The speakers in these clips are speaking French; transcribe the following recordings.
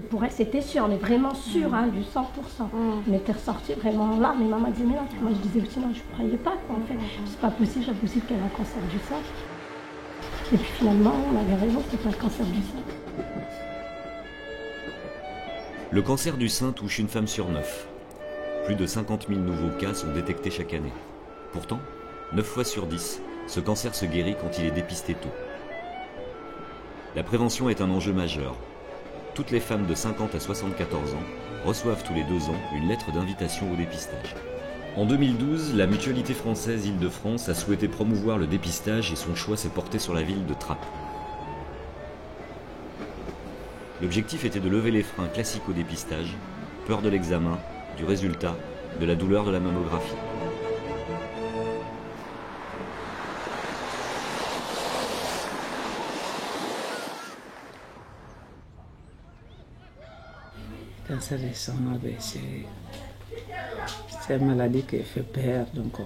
Pour elle, c'était sûr, mais vraiment sûr, hein, du 100%. On était ressortis vraiment là, mais maman disait, mais non, moi je disais aussi, non, je ne croyais pas, quoi, en fait. C'est pas possible, c'est possible qu'elle ait un cancer du sein. Et puis finalement, on avait raison, c'était pas le cancer du sein. Le cancer du sein touche une femme sur 9. Plus de 50 000 nouveaux cas sont détectés chaque année. Pourtant, 9 fois sur 10, ce cancer se guérit quand il est dépisté tôt. La prévention est un enjeu majeur. Toutes les femmes de 50 à 74 ans reçoivent tous les 2 ans une lettre d'invitation au dépistage. En 2012, la Mutualité française Île-de-France a souhaité promouvoir le dépistage et son choix s'est porté sur la ville de Trappes. L'objectif était de lever les freins classiques au dépistage, peur de l'examen, du résultat, de la douleur de la mammographie. Le cancer du sein, c'est une maladie qui fait peur, donc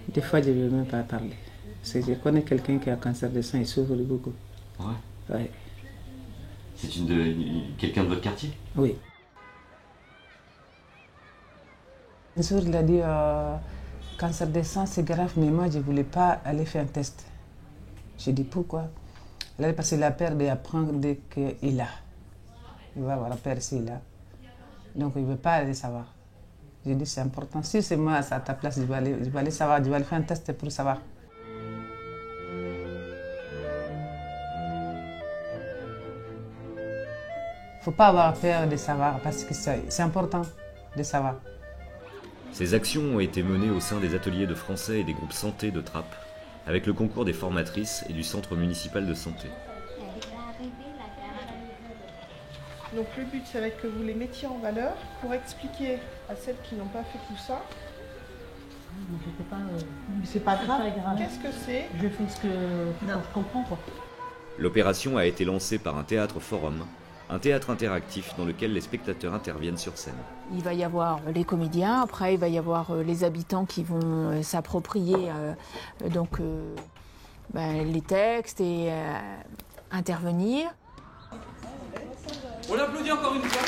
des fois je ne veux même pas parler. Parce que je connais quelqu'un qui a un cancer du sein et souffre beaucoup. Ouais. Ouais. C'est quelqu'un de votre quartier? Oui. Un jour, il a dit cancer du sein, c'est grave, mais moi, je ne voulais pas aller faire un test. J'ai dit pourquoi? Il a dit parce qu'il a peur d'apprendre dès qu'il a. Il va avoir peur s'il a. Donc, il ne veut pas aller savoir. J'ai dit c'est important. Si c'est moi à ta place, je vais aller savoir, je vais aller faire un test pour savoir. Il ne faut pas avoir peur de savoir parce que c'est important de savoir. Ces actions ont été menées au sein des ateliers de français et des groupes santé de Trappes, avec le concours des formatrices et du centre municipal de santé. Donc le but, ça va être que vous les mettiez en valeur pour expliquer à celles qui n'ont pas fait tout ça. C'est pas grave. Qu'est-ce que c'est? Je fais ce que je comprends, quoi. L'opération a été lancée par un théâtre forum, un théâtre interactif dans lequel les spectateurs interviennent sur scène. Il va y avoir les comédiens, après il va y avoir les habitants qui vont s'approprier les textes et intervenir. On l'applaudit encore une fois.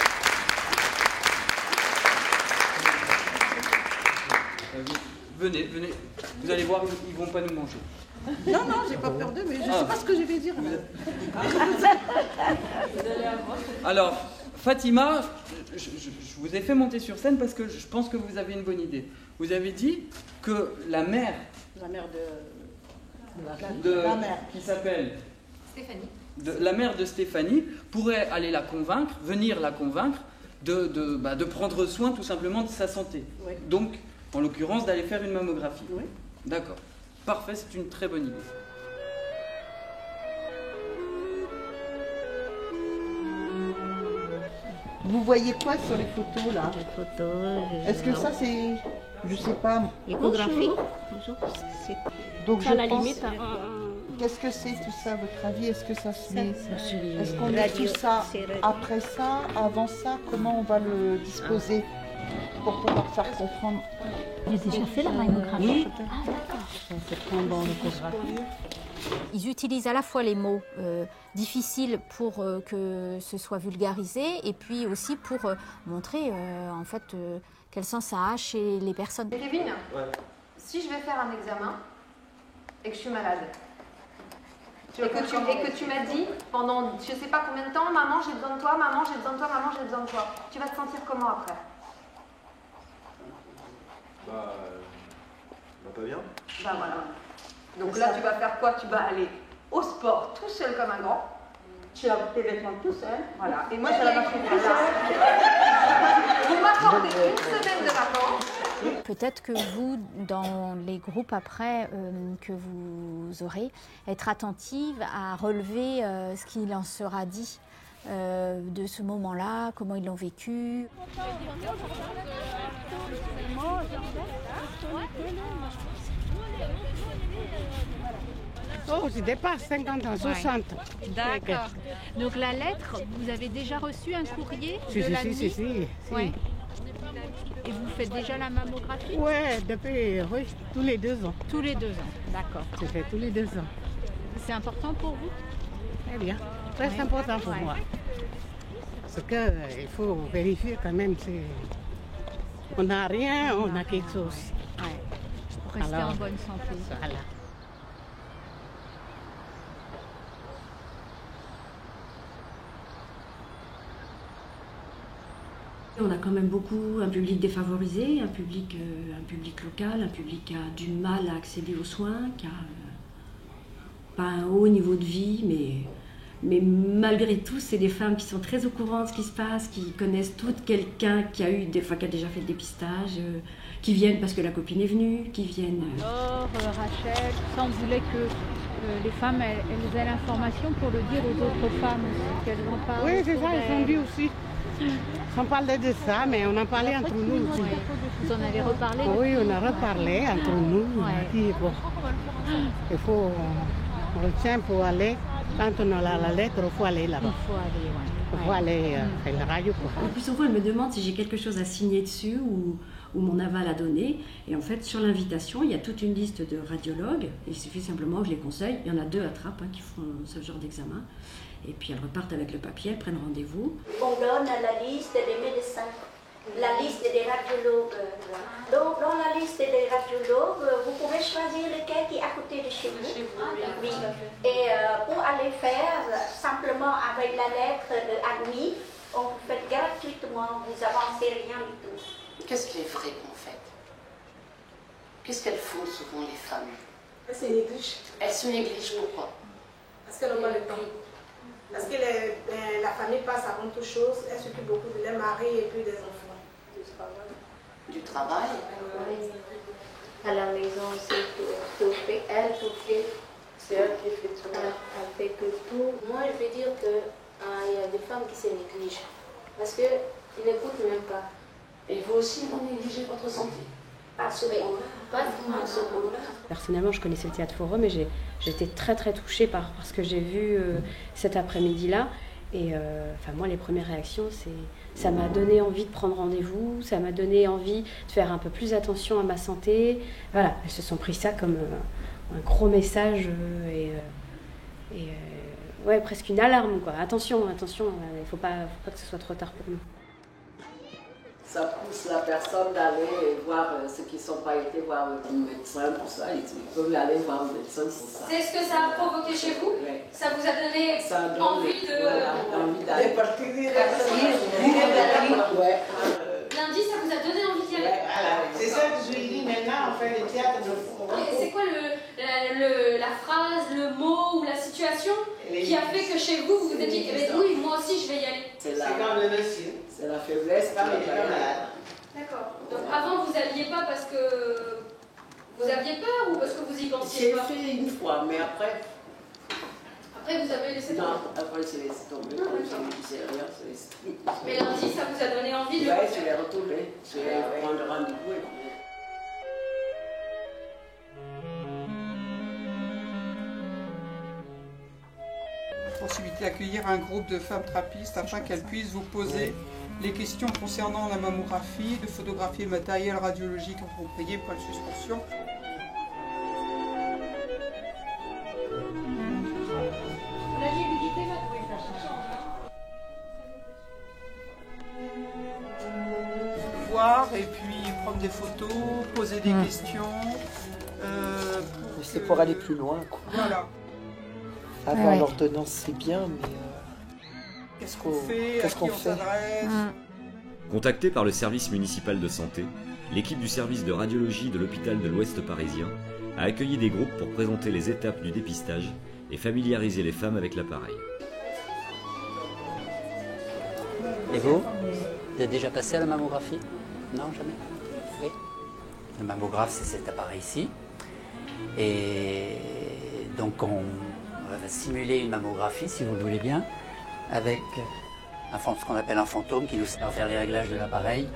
Venez, vous allez voir, ils vont pas nous manger. Non, j'ai pas peur d'eux, mais je sais pas ce que je vais dire. Alors, Fatima, je vous ai fait monter sur scène parce que je pense que vous avez une bonne idée. Vous avez dit que la mère qui s'appelle Stéphanie. La mère de Stéphanie pourrait aller venir la convaincre de prendre soin tout simplement de sa santé. Oui. Donc, en l'occurrence, d'aller faire une mammographie. Oui. D'accord. Parfait, c'est une très bonne idée. Vous voyez quoi sur les photos là? Les photos. Est-ce que ça c'est, je sais pas. Échographie. Donc À la pense. limite. Qu'est-ce que c'est tout ça, à votre avis? Est-ce que ça se met? Est-ce qu'on Radio, met tout ça c'est radio. après ça, avant ça? Comment on va le disposer pour pouvoir faire comprendre? J'ai déjà fait la mammographie. Ils utilisent à la fois les mots difficiles pour que ce soit vulgarisé et puis aussi pour montrer quel sens ça a chez les personnes. Kevin, si je vais faire un examen et que je suis malade, et que tu m'as dit pendant je sais pas combien de temps, maman j'ai besoin de toi, maman j'ai besoin de toi, maman j'ai besoin de toi, tu vas te sentir comment après? Pas bien. Bah voilà. Donc là tu vas faire quoi? Tu vas aller au sport tout seul comme un grand. Tu as tes vêtements tout seul. Voilà. Et moi j'ai la machine tout seul. Vous m'apportez une semaine de vacances. Peut-être que vous, dans les groupes après que vous aurez, être attentive à relever ce qu'il en sera dit de ce moment-là, comment ils l'ont vécu. Oh, je dépasse 50 ans, 60. D'accord. Donc la lettre, vous avez déjà reçu un courrier de l'ANI? Si. Ouais. Et vous faites déjà la mammographie? Oui, depuis tous les 2 ans. Tous les 2 ans, d'accord. Je fais tous les 2 ans. C'est important pour vous? Très bien. Très important pour moi. Parce qu'il faut vérifier quand même si on n'a rien, on a quelque chose. Pour rester en bonne santé. Voilà. On a quand même beaucoup un public défavorisé, un public local, un public qui a du mal à accéder aux soins, qui a pas un haut niveau de vie, mais malgré tout, c'est des femmes qui sont très au courant de ce qui se passe, qui connaissent toutes quelqu'un qui a déjà fait le dépistage, qui viennent parce que la copine est venue, qui viennent... Laure, Rachel, ça on voulait que les femmes elles aient l'information pour le dire aux autres femmes aussi, qu'elles en parlent. Oui, c'est ça, ils ont dit aussi. On parlait de ça, mais on en parlait entre nous aussi. Vous en avez reparlé? Oui, on a reparlé entre nous. On a dit, bon, il faut, on retient pour aller, quand on a la lettre, il faut aller là-bas. Il faut aller faire la radio. Le plus souvent, elle me demande si j'ai quelque chose à signer dessus ou mon aval à donner. Et en fait, sur l'invitation, il y a toute une liste de radiologues. Il suffit simplement que je les conseille. Il y en a 2 à Trappes qui font ce genre d'examen. Et puis elles repartent avec le papier, elles prennent rendez-vous. On donne la liste des médecins, la liste des radiologues. Donc dans la liste des radiologues, vous pouvez choisir lequel qui est à côté de chez vous. Oui. Et pour aller faire, simplement avec la lettre de admis, on vous fait gratuitement, vous avancez rien du tout. Qu'est-ce qui est vrai en fait? Qu'est-ce qu'elles font souvent les femmes? Elles se négligent. Elles se négligent, pourquoi? Parce qu'elles n'ont pas le temps. Parce que la famille passe avant toute chose, elle s'occupe beaucoup de leur mari et puis des enfants. Du travail. Du travail? Oui. À la maison aussi, tout fait. Elle, tout fait. C'est elle qui fait tout. Elle fait que tout. Moi, je veux dire qu'il y a des femmes qui se négligent. Parce qu'ils n'écoutent même pas. Et vous aussi, vous négligez votre santé? Pas souvent. Pas souvent. Personnellement, je connaissais le Théâtre Forum et j'étais très très touchée par ce que j'ai vu cet après-midi-là. Et moi, les premières réactions, ça m'a donné envie de prendre rendez-vous, ça m'a donné envie de faire un peu plus attention à ma santé. Voilà, elles se sont pris ça comme un gros message ouais, presque une alarme, quoi. Attention, il faut pas que ce soit trop tard pour nous. Ça pousse la personne d'aller voir ceux qui ne sont pas été voir un médecin pour ça. Ils peuvent aller voir un médecin pour ça. C'est ce que ça a provoqué chez vous? Oui. Ça vous a donné envie de... envie d'aller. Lundi, ça vous a donné envie d'y aller? C'est ça que je lui dis maintenant, on fait le théâtre de Forum. C'est quoi la phrase, le mot ou la situation qui a fait que chez vous, vous vous êtes dit, oui, moi aussi je vais y aller? C'est comme le monsieur. C'est la faiblesse. D'accord. Donc avant, vous n'alliez pas parce que vous aviez peur ou parce que vous y pensiez pas? J'ai fait une fois, mais après... Après, vous avez laissé tomber? Non, après, j'ai laissé tomber. Je ne disais rien. Mais lundi, ça vous a donné envie de le faire? faire? Oui, je l'ai retrouvé. Je vais prendre rendez-vous. Possibilité d'accueillir un groupe de femmes trappistes afin qu'elles puissent vous poser les questions concernant la mammographie, de photographier le matériel radiologique approprié pour la suspension. Voir et puis prendre des photos, poser des questions. C'est pour aller plus loin, quoi. Voilà. Avoir l'ordonnance, c'est bien, mais qu'est-ce qu'on fait? Contacté par le service municipal de santé, l'équipe du service de radiologie de l'hôpital de l'Ouest parisien a accueilli des groupes pour présenter les étapes du dépistage et familiariser les femmes avec l'appareil. Et vous avez déjà passé à la mammographie? Non, jamais? Oui. Le mammographe, c'est cet appareil-ci. Et donc on va simuler une mammographie, si vous le voulez bien, avec ce qu'on appelle un fantôme qui nous sert à faire les réglages de l'appareil,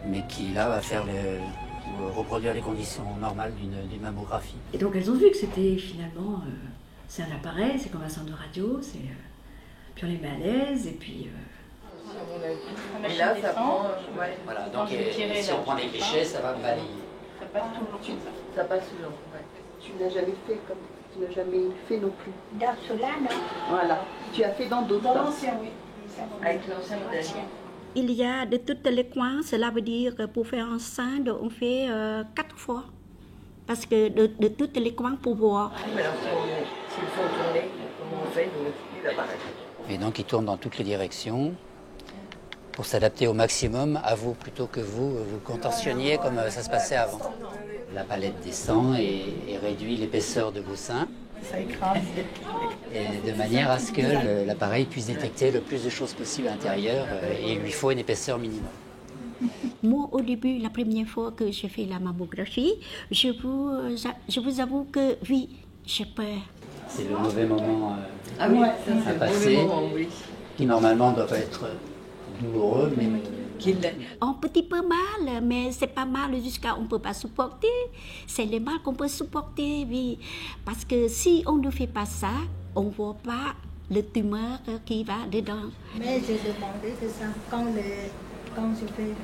mais qui là va faire reproduire les conditions normales d'une mammographie. Et donc elles ont vu que c'était finalement, c'est un appareil, c'est comme un centre de radio, puis on les met à l'aise et puis... Et là, ça prend... Voilà, donc si on prend des clichés, ça va balayer. Ça passe tout le long. Ça passe tout le long, ouais. Tu n'as jamais fait comme... Tu n'as jamais fait non plus. Dans cela, non. Voilà. Tu as fait dans d'autres. Dans l'ancien, oui. Avec l'ancien modèle. Il y a de tous les coins, cela veut dire que pour faire un cintre, on fait 4 fois. Parce que de tous les coins pour voir. Mais alors, s'il faut tourner, comment on fait, nous, l'appareil. Et donc il tourne dans toutes les directions pour s'adapter au maximum à vous, plutôt que vous contorsionniez comme ça se passait avant. La palette descend et réduit l'épaisseur de vos seins. Ça écrase. Et de manière à ce que l'appareil puisse détecter le plus de choses possibles à l'intérieur, et il lui faut une épaisseur minimum. Moi, au début, la première fois que j'ai fait la mammographie, je vous avoue que oui, j'ai peur. C'est le mauvais moment Ah oui, à passer, oui. qui normalement ne doit pas être douloureux, mais qu'il l'est. Un petit peu mal, mais c'est pas mal jusqu'à on ne peut pas supporter. C'est le mal qu'on peut supporter, oui. Parce que si on ne fait pas ça, on ne voit pas le tumeur qui va dedans. Mais j'ai demandé que ça, quand je fais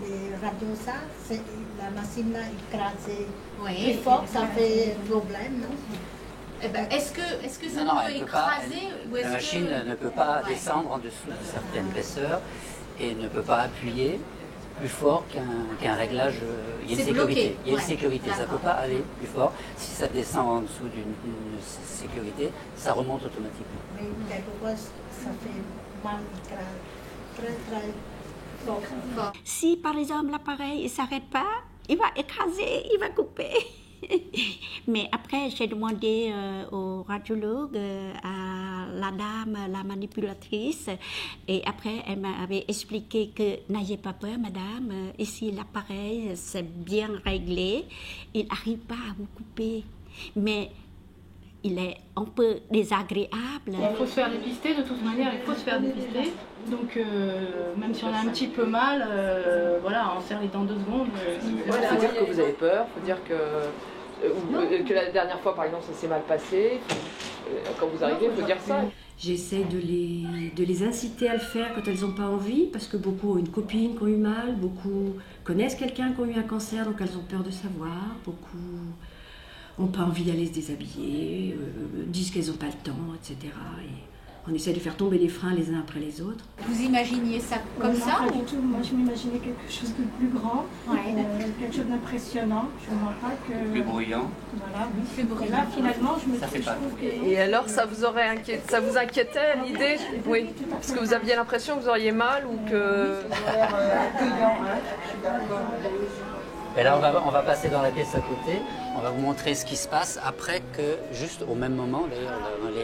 les radios, ça, la machine là écrasée. Oui. Plus fort, ça fait problème, non? Eh ben, est-ce que ça non, peut écraser ou est-ce la machine ne peut pas descendre en dessous de certaines épaisseurs et ne peut pas appuyer plus fort qu'un réglage. Il y a une sécurité. Bloqué. Il y a une sécurité. Ça ne peut pas aller plus fort. Si ça descend en dessous d'une sécurité, ça remonte automatiquement. Mais quelquefois, ça fait mal très fort. Si par exemple l'appareil ne s'arrête pas, il va écraser, il va couper. Mais après, j'ai demandé au radiologue, à la dame, la manipulatrice, et après, elle m'avait expliqué que n'ayez pas peur, madame, ici l'appareil, c'est bien réglé, il n'arrive pas à vous couper. Mais il est un peu désagréable. Il faut se faire dépister, de toute manière, il faut se faire dépister. Donc, même si on a un petit peu mal, voilà, on serre les dents 2 secondes. Il faut dire que vous avez peur, il faut dire que la dernière fois, par exemple, ça s'est mal passé. Quand vous arrivez, il faut dire ça. J'essaie de les inciter à le faire quand elles n'ont pas envie, parce que beaucoup ont une copine qui a eu mal, beaucoup connaissent quelqu'un qui a eu un cancer, donc elles ont peur de savoir, beaucoup n'ont pas envie d'aller se déshabiller, disent qu'elles n'ont pas le temps, etc. Et on essaie de faire tomber les freins les uns après les autres. Vous imaginiez ça comme ça Pas du tout. Moi, je m'imaginais quelque chose de plus grand, quelque chose d'impressionnant. Je ne vois pas que... Plus bruyant. Voilà, oui. Plus bruyant. Et là, finalement, je me Ça fait trouve pas. que... Et alors, ça vous inquiétait l'idée? Oui. Parce que vous aviez l'impression que vous auriez mal ou que... Et là, on va passer dans la pièce à côté. On va vous montrer ce qui se passe après que, juste au même moment, d'ailleurs,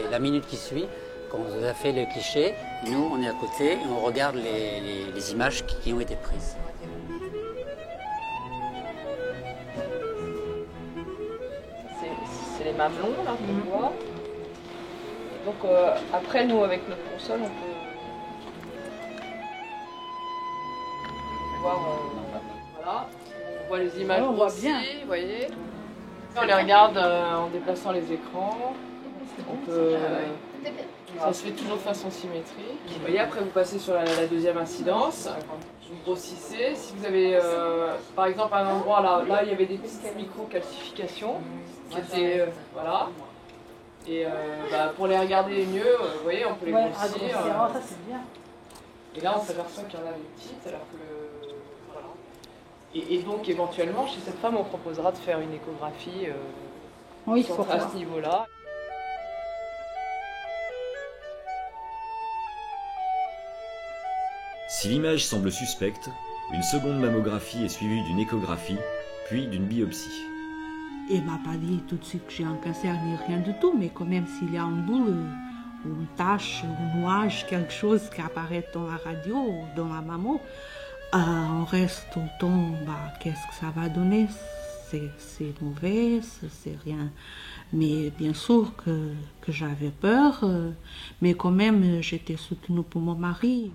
la minute qui suit, quand on vous a fait le cliché, nous, on est à côté et on regarde les images qui ont été prises. C'est les mamelons, là, qu'on voit. Et donc, après, nous, avec notre console, on peut voir... voilà. On voit les images on voit aussi, bien. vous voyez. On les regarde en déplaçant les écrans. On peut... ça se fait toujours de façon symétrique. Vous voyez, après vous passez sur la deuxième incidence. Vous grossissez. Si vous avez, par exemple, un endroit là il y avait des petites micro-calcifications qui étaient, voilà. Et pour les regarder mieux, vous voyez, on peut les grossir. Ça, c'est bien. Et là, on s'aperçoit qu'il y en a des petites, alors que... voilà. Et donc, éventuellement, chez cette femme, on proposera de faire une échographie à ce niveau-là. Si l'image semble suspecte, une seconde mammographie est suivie d'une échographie, puis d'une biopsie. Il m'a pas dit tout de suite que j'ai un cancer ni rien du tout, mais quand même s'il y a une boule ou une tache, un nuage, quelque chose qui apparaît dans la radio ou dans la mammo, on reste tout le temps, qu'est-ce que ça va donner? C'est mauvais, c'est rien. Mais bien sûr que j'avais peur, mais quand même j'étais soutenue pour mon mari.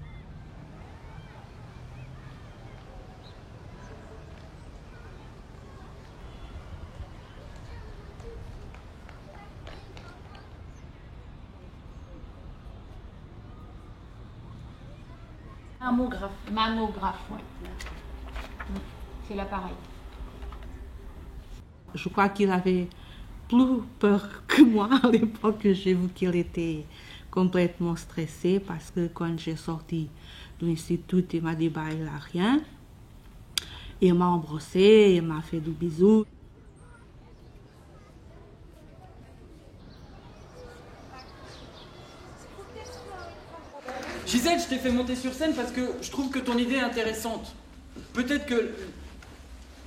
Mammographe, oui. C'est l'appareil. Je crois qu'il avait plus peur que moi à l'époque. J'ai vu qu'elle était complètement stressée parce que quand j'ai sorti de l'institut, il m'a dit bah il n'a rien. Il m'a embrassé, il m'a fait des bisous. Gisèle, je t'ai fait monter sur scène parce que je trouve que ton idée est intéressante. Peut-être que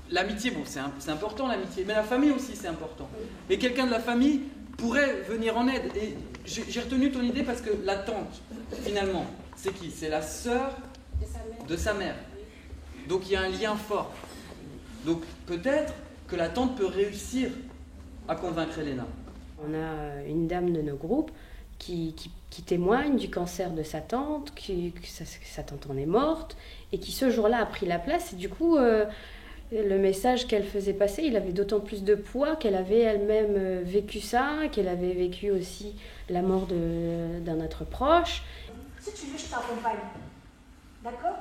l'amitié, bon, c'est important l'amitié, mais la famille aussi c'est important. Et quelqu'un de la famille pourrait venir en aide. Et j'ai retenu ton idée parce que la tante, finalement, c'est qui? C'est la sœur de sa mère. Donc il y a un lien fort. Donc peut-être que la tante peut réussir à convaincre Elena. On a une dame de nos groupes qui témoigne du cancer de sa tante, que sa tante en est morte, et qui ce jour-là a pris la place. Et du coup, le message qu'elle faisait passer, il avait d'autant plus de poids qu'elle avait elle-même vécu ça, qu'elle avait vécu aussi la mort d'un être proche. Si tu veux, je t'accompagne. D'accord?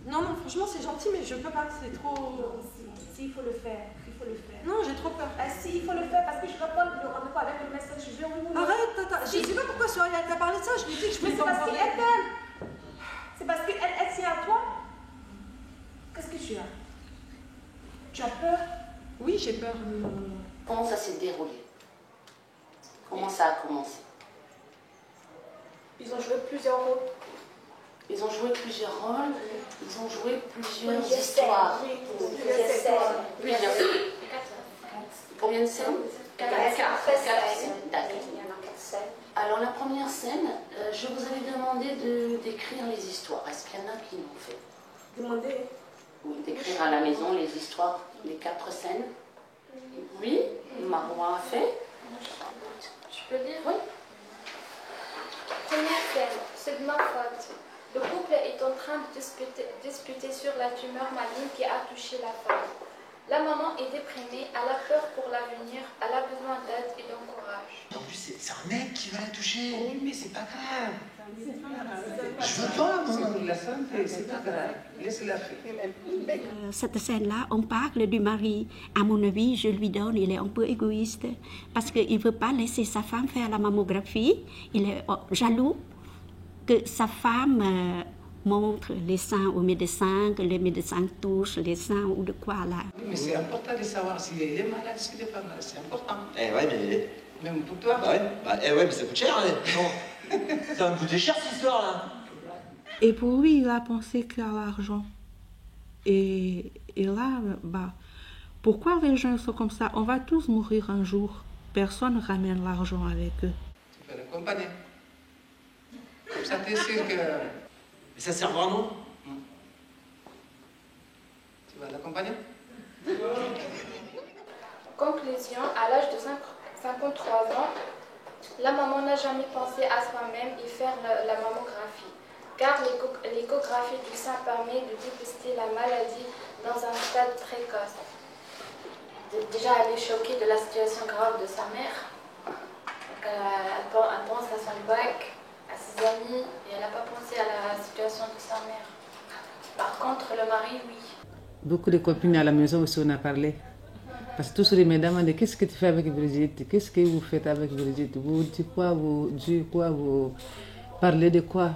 Non, non, franchement, c'est gentil, mais je peux pas, c'est trop... Si, il faut le faire, il faut le faire. Non, j'ai trop peur. Si, il faut le faire parce que je vais prendre le rendez-vous avec le médecin. Je vais vous... Arrête, tata, je sais pas pourquoi Soraya t'a parlé de ça, je lui ai dit que je Mais pouvais c'est pas parce en qu'elle parler. t'aime. C'est parce qu'elle tient à toi. Qu'est-ce que tu as? Tu as peur? Oui, j'ai peur. Comment ça s'est déroulé? Comment ça a commencé? Ils ont joué plusieurs rôles. Ils ont joué plusieurs rôles, ils ont joué plusieurs histoires. Plusieurs scènes. Combien de scènes? 4 scènes. D'accord. Alors la première scène, je vous avais demandé d'écrire les histoires. Est-ce qu'il y en a qui l'ont fait? Demander. Oui, d'écrire à la maison les histoires, les 4 scènes. Oui, Marois a fait. Tu peux lire? Oui. Première scène, c'est de ma faute. Le couple est en train de discuter sur la tumeur maligne qui a touché la femme. La maman est déprimée, elle a peur pour l'avenir, elle a besoin d'aide et d'encourage. En plus, c'est un mec qui va la toucher. Oui, mais c'est pas grave. Je veux pas, moi. Pour la santé, c'est pas grave. Laisse-la faire. Cette scène-là, on parle du mari. À mon avis, je lui donne, il est un peu égoïste parce qu'il ne veut pas laisser sa femme faire la mammographie. Il est jaloux que sa femme montre les seins au médecin, que les médecins touchent les seins ou de quoi là. Oui, mais c'est important de savoir s'il est malade, s'il n'est pas malade. C'est important. Eh ouais, mais... Même pour toi. Bah ouais, mais ça coûte cher, hein. Ça va me coûter cher, cette histoire-là. Et pour lui, il a pensé qu'à l'argent. Et là, bah, pourquoi les gens sont comme ça? On va tous mourir un jour. Personne ne ramène l'argent avec eux. Tu peux l'accompagner. Comme ça, t'es sûr que... Mais ça sert vraiment? Tu vas l'accompagner? Conclusion, à l'âge de 53 ans, la maman n'a jamais pensé à soi-même et faire la mammographie, car l'échographie du sein permet de dépister la maladie dans un stade précoce. Déjà, elle est choquée de la situation grave de sa mère. Elle pense à son bac, à ses amis, et elle n'a pas pensé à la situation de sa mère. Par contre, le mari, oui. Beaucoup de copines à la maison aussi, on a parlé. Parce que tous les mesdames me demandent qu'est-ce que tu fais avec Brigitte? Qu'est-ce que vous faites avec Brigitte? Vous dites quoi? Vous parlez de quoi?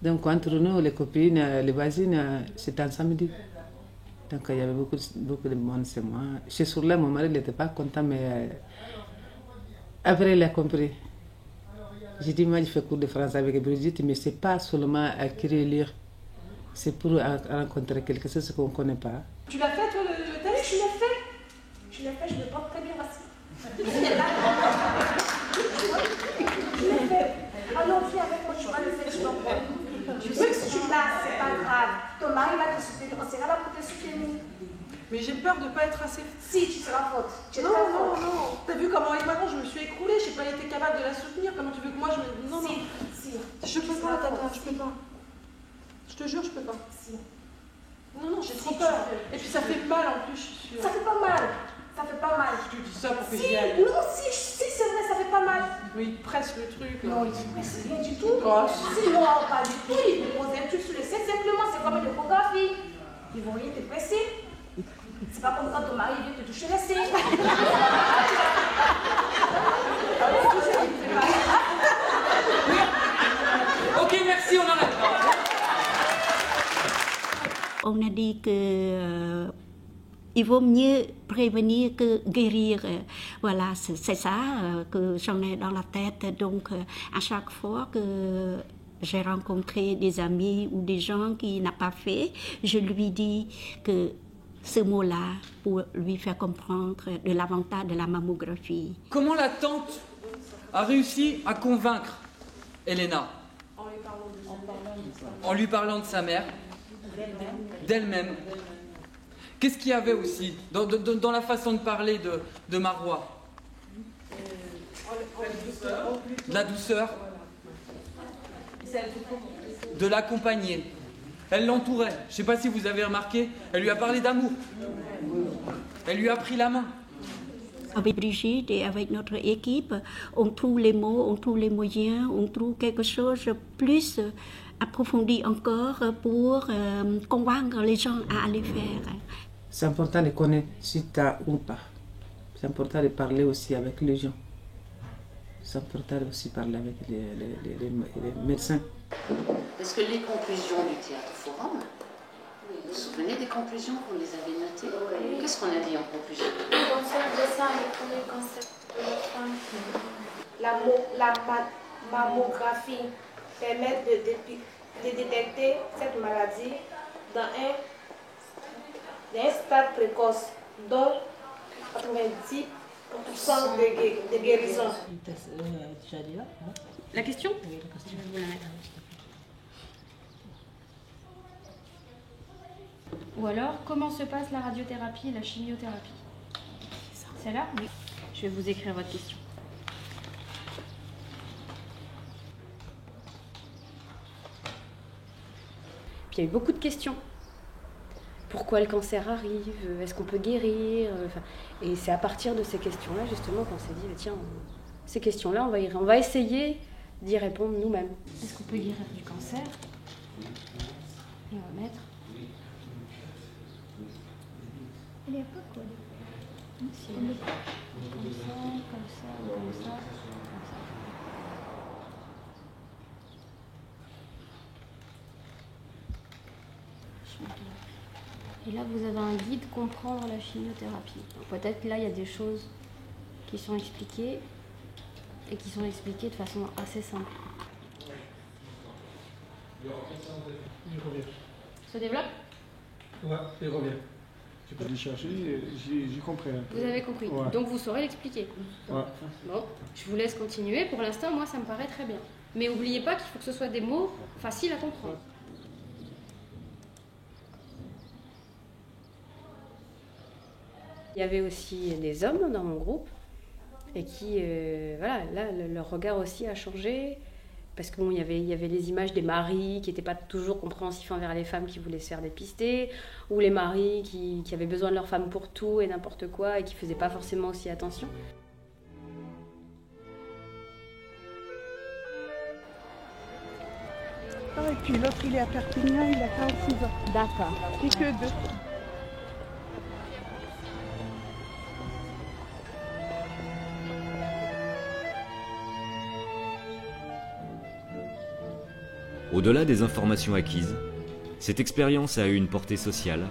Donc entre nous, les copines, les voisines, c'était un samedi. Donc il y avait beaucoup de monde chez moi. Ce jour-là, mon mari n'était pas content, mais après il a compris. J'ai dit, moi je fais cours de français avec Brigitte, mais ce n'est pas seulement à écrire et lire. C'est pour rencontrer quelque chose qu'on ne connaît pas. Tu l'as fait, toi, le test? Je l'ai fait. Je l'ai fait, je me porte très bien aussi. Je l'ai fait. Alors, viens avec moi, tu vas le faire, je t'en prie. Je sais que si tu l'as, c'est pas grave. Ton mari va te soutenir, on sera là pour te soutenir. Mais j'ai peur de ne pas être assez... Si, tu seras forte. Non. T'as vu comment maintenant je me suis écroulée, je n'ai pas été capable de la soutenir. Comment tu veux que moi je me... Non. Si. Je peux pas, tata, je peux pas. Je te jure, je peux pas. Si. Non, j'ai trop peur. Et puis ça fait mal en plus, je suis sûre. Ça fait pas mal. Ça fait pas mal. Tu dis ça pour que si, j'y aille. Non, si, c'est vrai, ça fait pas mal. Mais il presse le truc. Non, il ne presse rien du tout. Oh, si, non, pas du tout. Il te pose un truc sur le sein, simplement, c'est comme une échographie. Ils vont rien te presser. C'est pas comme quand ton mari vient te toucher les seins. on a dit que il vaut mieux prévenir que guérir. Voilà, c'est ça que j'en ai dans la tête. Donc, à chaque fois que j'ai rencontré des amis ou des gens qui n'ont pas fait, je lui dis que ce mot-là pour lui faire comprendre de l'avantage de la mammographie. Comment la tante a réussi à convaincre Elena? En lui parlant de sa mère, d'elle-même. Qu'est-ce qu'il y avait aussi dans la façon de parler de Marois? De la douceur, de l'accompagner. Elle l'entourait. Je ne sais pas si vous avez remarqué, elle lui a parlé d'amour. Elle lui a pris la main. Avec Brigitte et avec notre équipe, on trouve les mots, on trouve les moyens, on trouve quelque chose de plus approfondi encore pour convaincre les gens à aller faire. C'est important de connaître si tu as ou pas. C'est important de parler aussi avec les gens. C'est important aussi de parler avec les médecins. Est-ce que les conclusions du théâtre forum, vous vous souvenez des conclusions, vous les avez notées? Qu'est-ce qu'on a dit en conclusion? Le cancer du sein est le premier cancer de la femme. La mammographie permet de détecter cette maladie dans un stade précoce, dont 90% de guérison. La question? Oui, la question. Je vais vous la mettre. Ou alors, comment se passe la radiothérapie et la chimiothérapie? C'est là? Oui. Je vais vous écrire votre question. Puis il y a eu beaucoup de questions. Pourquoi le cancer arrive? Est-ce qu'on peut guérir? Et c'est à partir de ces questions-là, justement, qu'on s'est dit, tiens, ces questions-là, on va essayer d'y répondre nous-mêmes. Est-ce qu'on peut guérir du cancer? Et on va mettre... Il n'y a pas quoi. Si. Comme ça, comme ça, comme ça, comme ça. Et là, vous avez un guide comprendre la chimiothérapie. Peut-être là, il y a des choses qui sont expliquées et qui sont expliquées de façon assez simple. Se développe? Ouais, il revient. Tu peux le chercher, j'y comprends. Vous avez compris. Ouais. Donc vous saurez l'expliquer. Ouais. Bon, je vous laisse continuer. Pour l'instant, moi, ça me paraît très bien. Mais n'oubliez pas qu'il faut que ce soit des mots faciles à comprendre. Il y avait aussi des hommes dans mon groupe et qui, voilà, là, leur regard aussi a changé. Parce qu'il y avait les images des maris qui n'étaient pas toujours compréhensifs envers les femmes qui voulaient se faire dépister, ou les maris qui avaient besoin de leur femme pour tout et n'importe quoi et qui ne faisaient pas forcément aussi attention. Ah, et puis l'autre, il est à Perpignan, il a 46 ans. D'accord. Et que deux. Au-delà des informations acquises, cette expérience a eu une portée sociale.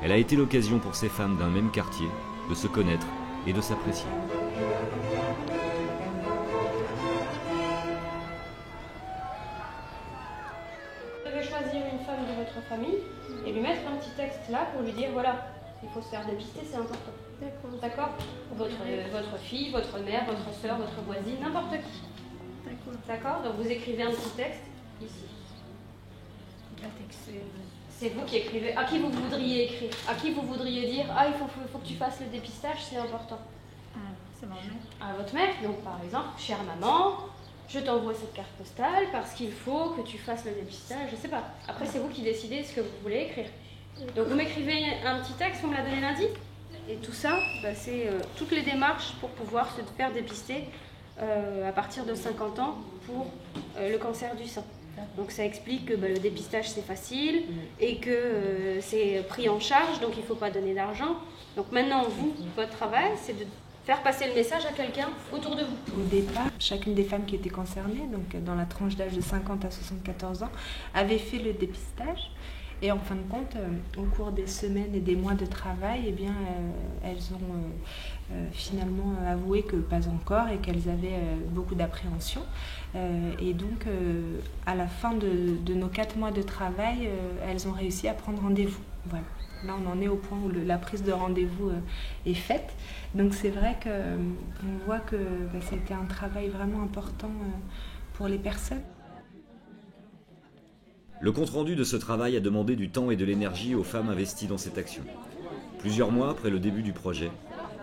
Elle a été l'occasion pour ces femmes d'un même quartier de se connaître et de s'apprécier. Vous devez choisir une femme de votre famille et lui mettre un petit texte là pour lui dire voilà, il faut se faire dépister, c'est important. D'accord. Votre fille, votre mère, votre soeur, votre voisine, n'importe qui. D'accord. Donc vous écrivez un petit texte ici. C'est vous qui écrivez. À qui vous voudriez écrire? À qui vous voudriez dire ah, il faut que tu fasses le dépistage, c'est important. C'est ma mère. À votre mère. Donc par exemple, chère maman, je t'envoie cette carte postale parce qu'il faut que tu fasses le dépistage, je sais pas. Après c'est vous qui décidez ce que vous voulez écrire. Donc vous m'écrivez un petit texte, vous me la donnez lundi. Et tout ça, bah, c'est toutes les démarches pour pouvoir se faire dépister à partir de 50 ans pour le cancer du sein. Donc ça explique que le dépistage c'est facile et que c'est pris en charge, donc il ne faut pas donner d'argent. Donc maintenant, vous, votre travail, c'est de faire passer le message à quelqu'un autour de vous. Au départ, chacune des femmes qui étaient concernées, donc dans la tranche d'âge de 50 à 74 ans, avait fait le dépistage. Et en fin de compte, au cours des semaines et des mois de travail, eh bien, elles ont finalement avoué que pas encore et qu'elles avaient beaucoup d'appréhension. Et donc, à la fin de nos 4 mois de travail, elles ont réussi à prendre rendez-vous. Voilà. Là, on en est au point où la prise de rendez-vous est faite. Donc, c'est vrai qu'on voit que c'était un travail vraiment important pour les personnes. Le compte-rendu de ce travail a demandé du temps et de l'énergie aux femmes investies dans cette action. Plusieurs mois après le début du projet,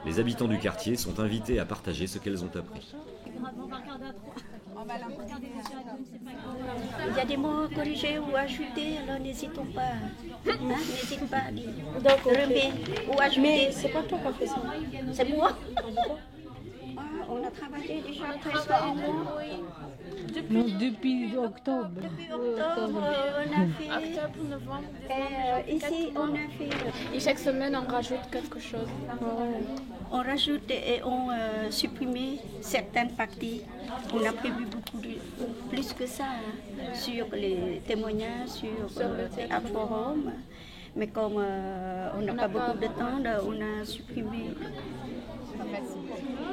les habitants du quartier sont invités à partager ce qu'elles ont appris. Il y a des mots corrigés ou ajoutés, alors n'hésitons pas. N'hésite pas à dire. Ou ajouter. Mais c'est pas toi qui as fait ça. C'est moi. On a travaillé déjà presque un mois. Depuis octobre. Depuis octobre, on a fait. Octobre, novembre, ici, on a fait. Et chaque semaine, on rajoute quelque chose. On rajoute et on supprime certaines parties. On a prévu plus que ça sur les témoignages, sur le forum. Mais comme on n'a pas beaucoup de temps, on a supprimé.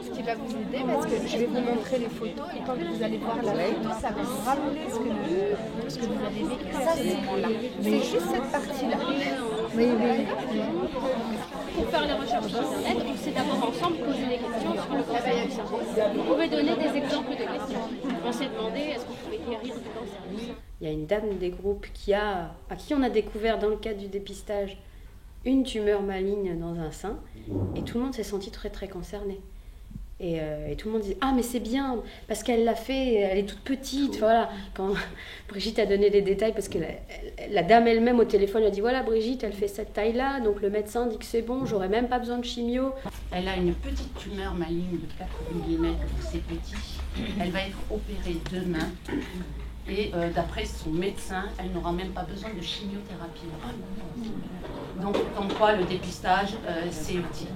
Ce qui va vous aider, parce que je vais vous montrer les photos et quand vous allez voir la photo, ça va vous rappeler ce que vous avez vécu à ce moment-là. C'est juste cette partie-là. Oui. Pour faire les recherches sur Internet, on s'est d'abord ensemble posé des questions sur le cancer du sein. Vous pouvez donner des exemples de questions. On s'est demandé est-ce qu'on pouvait guérir du cancer du sein. Il y a une dame des groupes à qui on a découvert dans le cadre du dépistage une tumeur maligne dans un sein et tout le monde s'est senti très très concerné. Et tout le monde dit « Ah mais c'est bien, parce qu'elle l'a fait, elle est toute petite. » Voilà. Quand Brigitte a donné les détails, parce que la dame elle-même au téléphone a dit « Voilà Brigitte, elle fait cette taille-là, donc le médecin dit que c'est bon, j'aurais même pas besoin de chimio. » Elle a une petite tumeur maligne de 4 mm, c'est petit. Elle va être opérée demain. Et d'après son médecin, elle n'aura même pas besoin de chimiothérapie. Donc, comme quoi le dépistage, c'est utile.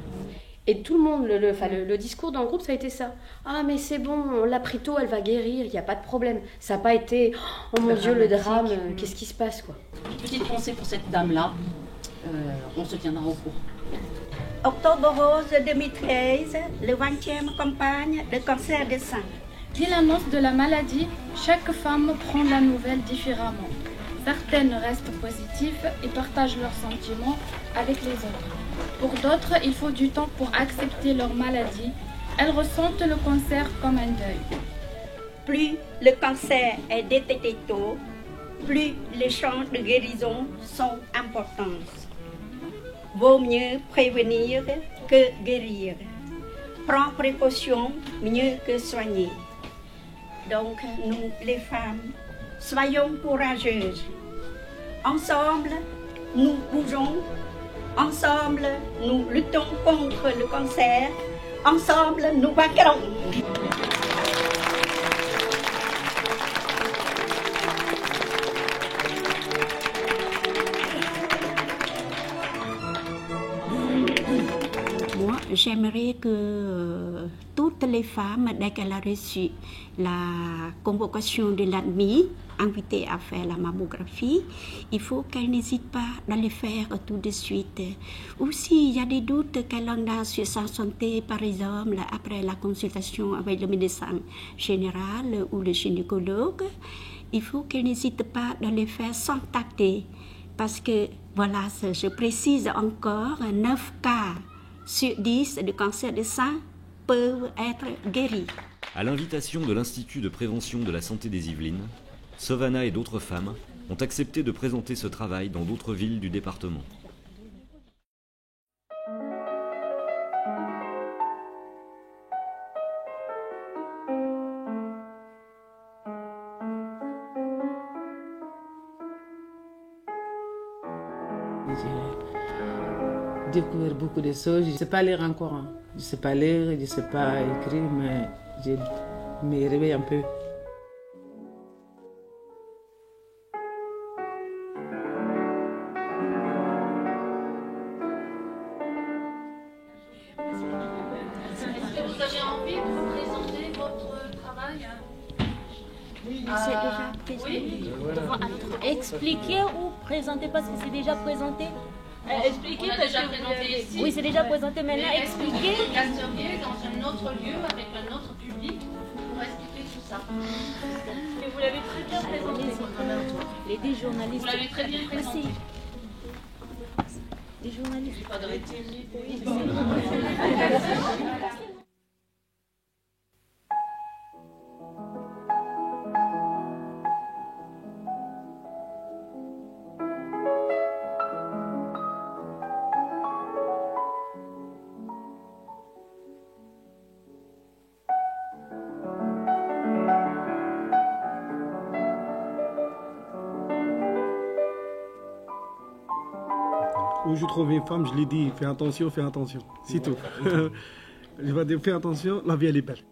Et tout le monde, le discours dans le groupe, ça a été ça. « Ah mais c'est bon, on l'a pris tôt, elle va guérir, il n'y a pas de problème. » Ça n'a pas été « Oh mon Dieu, le drame, qu'est-ce qui se passe ?» quoi. Petite pensée pour cette dame-là, on se tiendra au courant. Octobre Rose 2013, le 20e campagne de cancer du sein. Dès l'annonce de la maladie, chaque femme prend la nouvelle différemment. Certaines restent positives et partagent leurs sentiments avec les autres. Pour d'autres, il faut du temps pour accepter leur maladie. Elles ressentent le cancer comme un deuil. Plus le cancer est détecté tôt, plus les chances de guérison sont importantes. Vaut mieux prévenir que guérir. Prends précaution mieux que soigner. Donc, nous, les femmes, soyons courageuses. Ensemble, nous bougeons. Ensemble, nous luttons contre le cancer. Ensemble, nous vaincrons. Moi, j'aimerais que toutes les femmes, dès qu'elles ont reçu la convocation de l'ADMI, invitées à faire la mammographie, il faut qu'elles n'hésitent pas à le faire tout de suite. Ou s'il y a des doutes qu'elles en a sur sa santé, par exemple, après la consultation avec le médecin général ou le gynécologue, il faut qu'elles n'hésitent pas à le faire sans tâter. Parce que, voilà, je précise encore, 9 cas sur 10 de cancer du sein peuvent être guéris. À l'invitation de l'Institut de prévention de la santé des Yvelines, Sovana et d'autres femmes ont accepté de présenter ce travail dans d'autres villes du département. J'ai découvert beaucoup de choses. Je ne sais pas lire encore. Hein. Je ne sais pas lire, je ne sais pas écrire, mais je me réveille un peu. votre travail. Oui, c'est déjà présenté. Oui. Expliquer ou présenter parce que c'est déjà présenté. Expliquer On a parce déjà que présenté ici. oui, c'est déjà présenté. Maintenant, Mais expliquer. Vous placeriez dans un autre lieu avec un autre public pour expliquer tout ça. Mais vous l'avez très bien présenté. Les 10 journalistes. Vous l'avez très bien présenté. Aussi. Les journalistes. Pas de réticence. Oui, Où je trouve une femme, je lui dis fais attention, c'est tout. Je vais dire fais attention, la vie elle est belle.